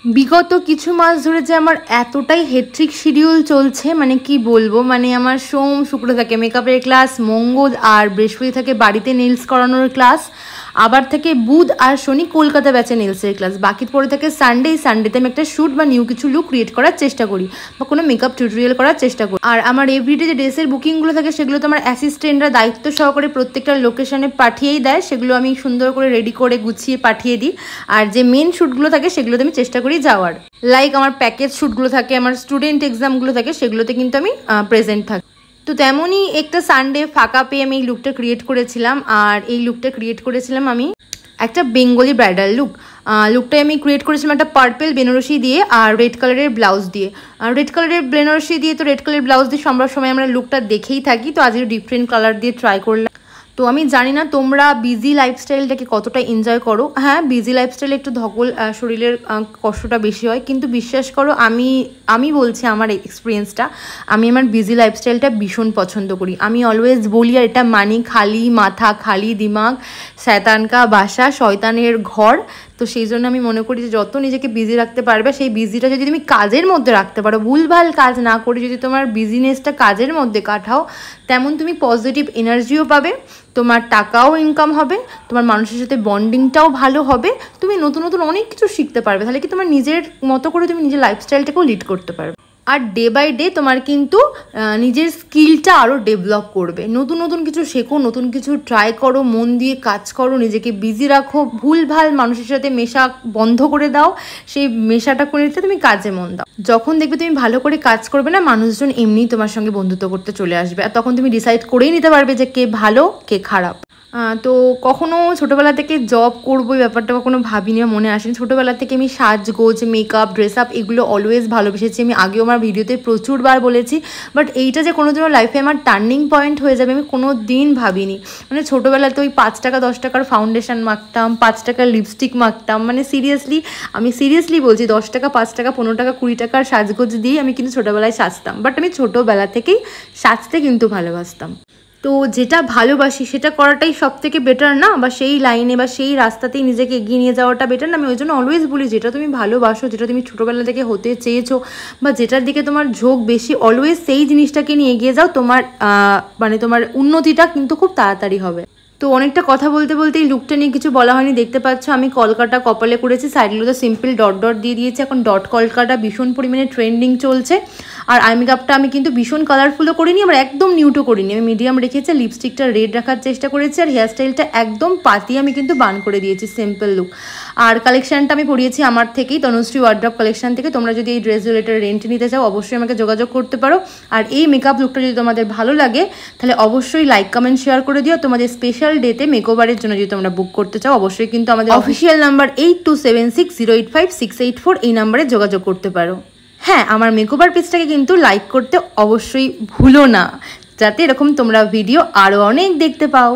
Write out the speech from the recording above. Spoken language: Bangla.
বিগত কিছু মাস ধরে যে আমার এতটাই হেট্রিক শিডিউল চলছে, মানে কি বলবো, মানে আমার সোম শুক্র থাকে মেকআপের ক্লাস, মঙ্গল আর বৃহস্পতি থাকে বাড়িতে নেলস করানোর ক্লাস, আবার থেকে বুধ আর শনি কলকাতা ব্যাচে নেলসের ক্লাস, বাকি পরে থাকে সানডেতে আমি একটা শ্যুট বা নিউ কিছু লুক ক্রিয়েট করার চেষ্টা করি বা কোনো মেকআপ টিউটোরিয়াল করার চেষ্টা করি। আর আমার এভরিডে যে ড্রেসের বুকিংগুলো থাকে সেগুলো তো আমার অ্যাসিস্ট্যান্টরা দায়িত্ব সহকারে প্রত্যেকটা লোকেশনে পাঠিয়েই দেয়, সেগুলো আমি সুন্দর করে রেডি করে গুছিয়ে পাঠিয়ে দিই। আর যে মেন শ্যুটগুলো থাকে সেগুলোতে আমি চেষ্টা করি যাওয়ার, লাইক আমার প্যাকেজ শ্যুটগুলো থাকে, আমার স্টুডেন্ট এক্সামগুলো থাকে, সেগুলোতে কিন্তু আমি প্রেজেন্ট থাকি। তো তেমনই একটা সানডে ফাঁকা পেয়ে আমি এই লুকটা ক্রিয়েট করেছিলাম। আর এই লুকটা ক্রিয়েট করেছিলাম আমি একটা বেঙ্গলি ব্রাইডাল লুকটাই আমি ক্রিয়েট করেছিলাম একটা পার্পেল বেনারসি দিয়ে আর রেড কালারের ব্লাউজ দিয়ে। আর রেড কালারের বেনারসি দিয়ে তো রেড কালারের ব্লাউজ দিয়ে সময় আমরা লুকটা দেখেই থাকি, তো আজকে ডিফারেন্ট কালার দিয়ে ট্রাই করলাম। তো আমি জানি না তোমরা বিজি লাইফস্টাইলটাকে কতটা এনজয় করো। হ্যাঁ, বিজি লাইফস্টাইলে একটু ধকল শরীরের কষ্টটা বেশি হয়, কিন্তু বিশ্বাস করো আমি বলছি আমার এক্সপিরিয়েন্সটা, আমি আমার বিজি লাইফস্টাইলটা ভীষণ পছন্দ করি। আমি অলওয়েজ বলি, আর এটা মানি, খালি মাথা খালি দিমাগ শয়তান কা বাসা, শয়তানের ঘর। তো সেই জন্য আমি মনে করি যে যত নিজেকে বিজি রাখতে পারবে, সেই বিজিটা যদি তুমি কাজের মধ্যে রাখতে পারো, ভুলভাল কাজ না করে যদি তোমার বিজিনেসটা কাজের মধ্যে কাটাও, তেমন তুমি পজিটিভ এনার্জিও পাবে, তোমার টাকাও ইনকাম হবে, তোমার মানুষের সাথে বন্ডিংটাও ভালো হবে, তুমি নতুন নতুন অনেক কিছু শিখতে পারবে, তাহলে কি তোমার নিজের মতো করে তুমি নিজের লাইফস্টাইলটাকেও লিড করতে পারবে। আর ডে বাই ডে তোমার কিন্তু নিজের স্কিলটা আরও ডেভেলপ করবে, নতুন নতুন কিছু শেখো, নতুন কিছু ট্রাই করো, মন দিয়ে কাজ করো, নিজেকে বিজি রাখো, ভুলভাল মানুষের সাথে মেশা বন্ধ করে দাও, সেই মেশাটা করে দিতে তুমি কাজে মন দাও। যখন দেখবে তুমি ভালো করে কাজ করবে না, মানুষজন এমনিই তোমার সঙ্গে বন্ধুত্ব করতে চলে আসবে, আর তখন তুমি ডিসাইড করেই নিতে পারবে যে কে ভালো কে খারাপ। তো কখনো ছোটোবেলা থেকে জব করবো এই ব্যাপারটা কখনো ভাবিনি, মনে আসেনি। ছোটোবেলা থেকে আমি সাজগোজ, মেকআপ, ড্রেস আপ এগুলো অলওয়েজ ভালোবেসেছি, আমি আগেও আমার ভিডিওতে প্রচুরবার বলেছি, বাট এইটা যে কোনো দিনও লাইফে আমার টার্নিং পয়েন্ট হয়ে যাবে আমি কোনো দিন ভাবিনি। মানে ছোটোবেলাতে ওই 5 টাকা 10 টাকার ফাউন্ডেশন মাখতাম, 5 টাকার লিপস্টিক মাখতাম, মানে আমি সিরিয়াসলি বলছি, 10 টাকা 5 টাকা 15 টাকা 20 টাকার সাজগোজ দিয়ে আমি কিন্তু ছোটোবেলায় সাজতাম, বাট আমি ছোটোবেলা থেকেই সাজতে কিন্তু ভালোবাসতাম। তো যেটা ভালোবাসি সেটা করাটাই সব থেকে বেটার না, বা সেই লাইনে বা সেই রাস্তাতেই নিজেকে এগিয়ে নিয়ে যাওয়াটা বেটার না। আমি ওই জন্য অলওয়েজ বলি, যেটা তুমি ভালোবাসো, যেটা তুমি ছোটোবেলা থেকে হতে চেয়েছো, বা যেটার দিকে তোমার ঝোঁক বেশি, অলওয়েজ সেই জিনিসটাকে নিয়ে এগিয়ে যাও, তোমার তোমার উন্নতিটা কিন্তু খুব তাড়াতাড়ি হবে। তো অনেকটা কথা বলতে বলতে এই লুকটা নিয়ে কিছু বলা হয়নি, দেখতে পাচ্ছ আমি কলকাটা কপালে করেছি, সাইডগুলোতে সিম্পল ডট ডট দিয়ে দিয়েছি, এখন ডট কলকাটা ভীষণ পরিমাণে ট্রেন্ডিং চলছে। আর আই মেকআপটা আমি কিন্তু ভীষণ কালারফুলও করিনি, আবার একদম নিউটও করিনি, আমি মিডিয়াম রেখেছি, লিপস্টিকটা রেড রাখার চেষ্টা করেছি, আর হেয়ারস্টাইলটা একদম পাতি আমি কিন্তু বান করে দিয়েছি, সিম্পল লুক। আর কালেকশানটা আমি পরিয়েছি আমার থেকেই, তনুশ্রী ওয়ার্ড্রপ কালেকশান থেকে। তোমরা যদি এই ড্রেস রিলেটেড রেন্ট নিতে চাও অবশ্যই আমাকে যোগাযোগ করতে পারো। আর এই মেকআপ লুকটা যদি তোমাদের ভালো লাগে তাহলে অবশ্যই লাইক কমেন্ট শেয়ার করে দিও। তোমাদের স্পেশাল ডেতে মেকওভারের জন্য যদি তোমরা বুক করতে চাও অবশ্যই কিন্তু আমাদের অফিসিয়াল নাম্বার 8276085684 এই নাম্বারে যোগাযোগ করতে পারো। হ্যাঁ, আমার মেকওভার পেজটাকে কিন্তু লাইক করতে অবশ্যই ভুলো না, যাতে এরকম তোমরা ভিডিও আরও অনেক দেখতে পাও।